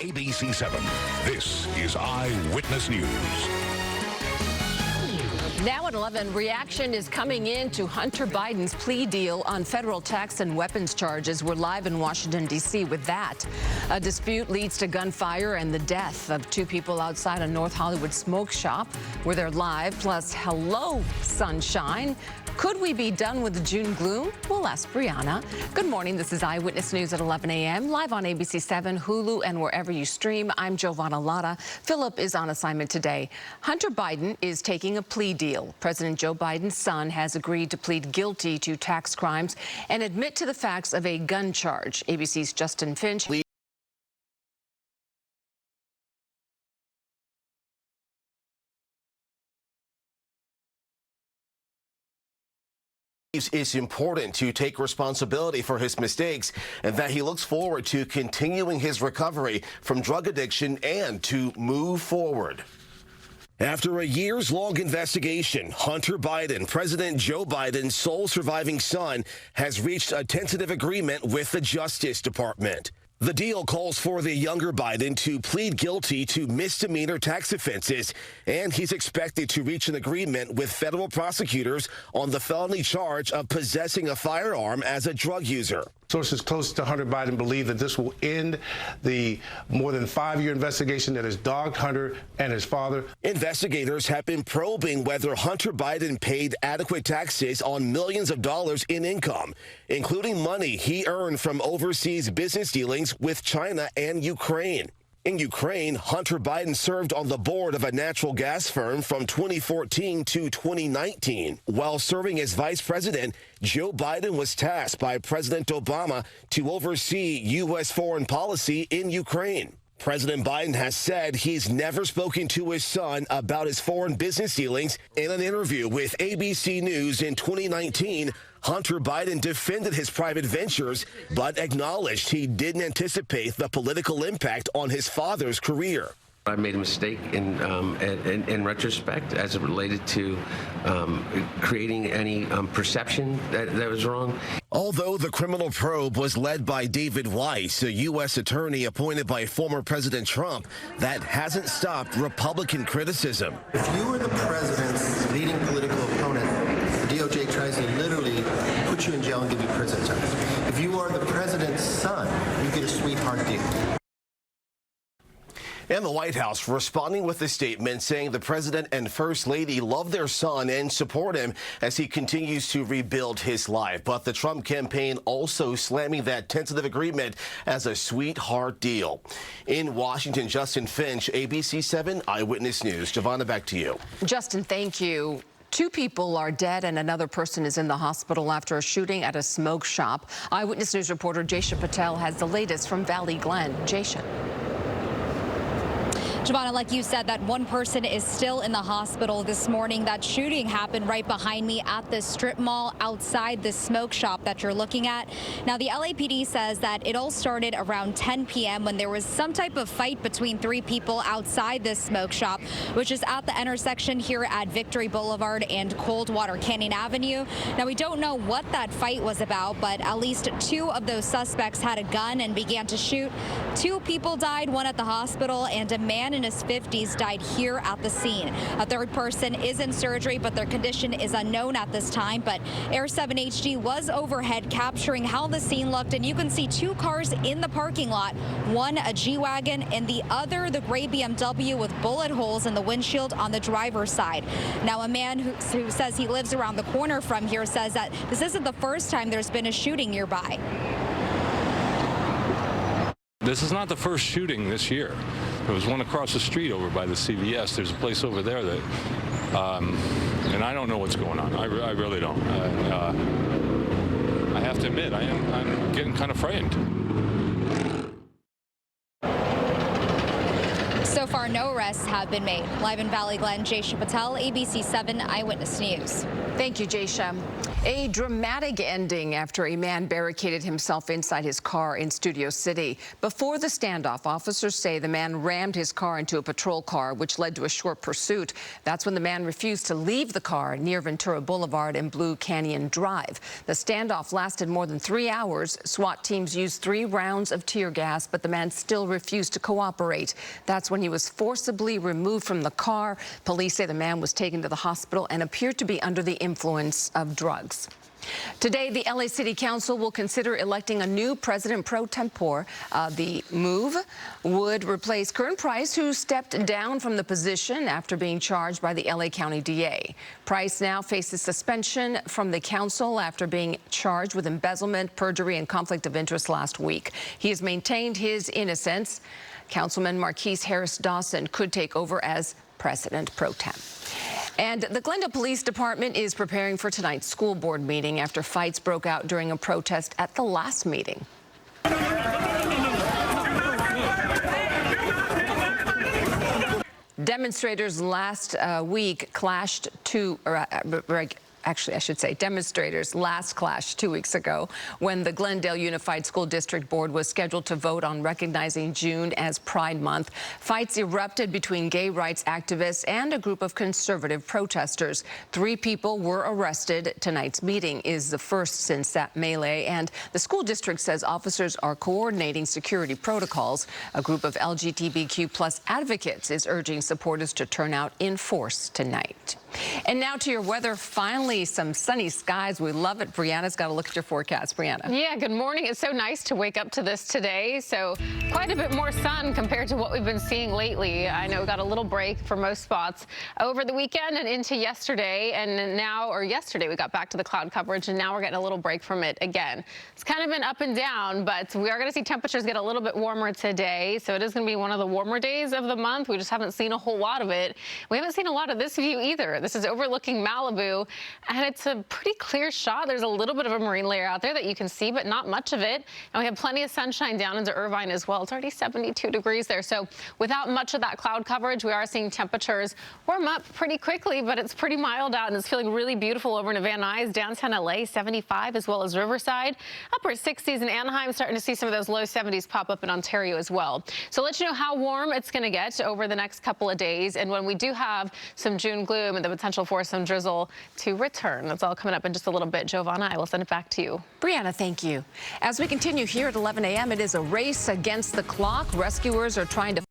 ABC 7. This is Eyewitness News. Now at 11, reaction is coming in to Hunter Biden's plea deal on federal tax and weapons charges. We're live in Washington, D.C. with that. A dispute leads to gunfire and the death of two people outside a North Hollywood smoke shop. We're there live. Plus, hello, sunshine. Could we be done with the June gloom? We'll ask Brianna. Good morning. This is Eyewitness News at 11 a.m. live on ABC 7, Hulu, and wherever you stream. I'm Giovanna Latta. Philip is on assignment today. Hunter Biden is taking a plea deal. President Joe Biden's son has agreed to plead guilty to tax crimes and admit to the facts of a gun charge. ABC's Justin Finch. It's important to take responsibility for his mistakes and that he looks forward to continuing his recovery from drug addiction and to move forward. After a years-long investigation, Hunter Biden, President Joe Biden's sole surviving son, has reached a tentative agreement with the Justice Department. The deal calls for the younger Biden to plead guilty to misdemeanor tax offenses, and he's expected to reach an agreement with federal prosecutors on the felony charge of possessing a firearm as a drug user. Sources close to Hunter Biden believe that this will end the more than 5-year investigation that has dogged Hunter and his father. Investigators have been probing whether Hunter Biden paid adequate taxes on millions of dollars in income, including money he earned from overseas business dealings with China and Ukraine. In Ukraine, Hunter Biden served on the board of a natural gas firm from 2014 to 2019. While serving as vice president, Joe Biden was tasked by President Obama to oversee U.S. foreign policy in Ukraine. President Biden has said he's never spoken to his son about his foreign business dealings. In an interview with ABC News in 2019, Hunter Biden defended his private ventures, but acknowledged he didn't anticipate the political impact on his father's career. I made a mistake in retrospect as it related to creating any perception that was wrong. Although the criminal probe was led by David Weiss, a U.S. attorney appointed by former President Trump, that hasn't stopped Republican criticism. If you were the president's leading political opponent, the DOJ tries to literally put you in jail and give you prison time. If you are the president's son, you get a sweetheart deal. And the White House responding with a statement saying the president and first lady love their son and support him as he continues to rebuild his life. But the Trump campaign also slamming that tentative agreement as a sweetheart deal. In Washington, Justin Finch, ABC 7 Eyewitness News. Giovanna, back to you. Justin, thank you. 2 people are dead and another person is in the hospital after a shooting at a smoke shop. Eyewitness News reporter Jaysha Patel has the latest from Valley Glen. Jaysha. Giovanna, like you said, that one person is still in the hospital this morning. That shooting happened right behind me at the strip mall outside the smoke shop that you're looking at. Now, the LAPD says that it all started around 10 p.m. when there was some type of fight between 3 people outside this smoke shop, which is at the intersection here at Victory Boulevard and Coldwater Canyon Avenue. Now, we don't know what that fight was about, but at least 2 of those suspects had a gun and began to shoot. 2 people died, 1 at the hospital, and a man in his 50s died here at the scene. A 3rd person is in surgery, but their condition is unknown at this time. But Air 7 HD was overhead capturing how the scene looked, and you can see 2 cars in the parking lot, one a G-Wagon and the other the gray BMW with bullet holes in the windshield on the driver's side. Now, a man who says he lives around the corner from here says that this isn't the first time there's been a shooting nearby. This is not the first shooting this year. There was one across the street over by the CVS. There's a place over there that, and I don't know what's going on. I really don't. I have to admit, I'm getting kind of frightened. So far, no arrests have been made. Live in Valley Glen, Jaysha Patel, ABC 7 Eyewitness News. Thank you, Jaysha. A dramatic ending after a man barricaded himself inside his car in Studio City. Before the standoff, officers say the man rammed his car into a patrol car, which led to a short pursuit. That's when the man refused to leave the car near Ventura Boulevard and Blue Canyon Drive. The standoff lasted more than 3 hours. SWAT teams used 3 rounds of tear gas, but the man still refused to cooperate. That's when he was forcibly removed from the car. Police say the man was taken to the hospital and appeared to be under the influence of drugs. Today, the LA City Council will consider electing a new president pro tempore. The move would replace Curtin Price, who stepped down from the position after being charged by the LA County DA. Price now faces suspension from the council after being charged with embezzlement, perjury, and conflict of interest last week. He has maintained his innocence. Councilman Marquise Harris Dawson could take over as president pro tem. And the Glendale Police Department is preparing for tonight's school board meeting after fights broke out during a protest at the last meeting. Demonstrators last week clashed demonstrators last clashed 2 weeks ago when the Glendale Unified School District Board was scheduled to vote on recognizing June as Pride Month. Fights erupted between gay rights activists and a group of conservative protesters. 3 people were arrested. Tonight's meeting is the first since that melee, and the school district says officers are coordinating security protocols. A group of LGBTQ+ advocates is urging supporters to turn out in force tonight. And now to your weather. Finally, some sunny skies. We love it. Brianna's got to look at your forecast. Brianna. Yeah, good morning. It's so nice to wake up to this today. So quite a bit more sun compared to what we've been seeing lately. I know we got a little break for most spots over the weekend and into yesterday. And now, or yesterday, we got back to the cloud coverage, and now we're getting a little break from it again. It's kind of been up and down, but we are going to see temperatures get a little bit warmer today. So it is going to be one of the warmer days of the month. We just haven't seen a whole lot of it. We haven't seen a lot of this view either. This is overlooking Malibu, and it's a pretty clear shot. There's a little bit of a marine layer out there that you can see, but not much of it. And we have plenty of sunshine down into Irvine as well. It's already 72 degrees there. So without much of that cloud coverage, we are seeing temperatures warm up pretty quickly, but it's pretty mild out, and it's feeling really beautiful over in Van Nuys, downtown LA, 75, as well as Riverside. Upper 60s in Anaheim, starting to see some of those low 70s pop up in Ontario as well. So let you know how warm it's going to get over the next couple of days. And when we do have some June gloom and the potential for some drizzle to return. That's all coming up in just a little bit. Giovanna, I will send it back to you. Brianna, thank you. As we continue here at 11 a.m., it is a race against the clock. Rescuers are trying to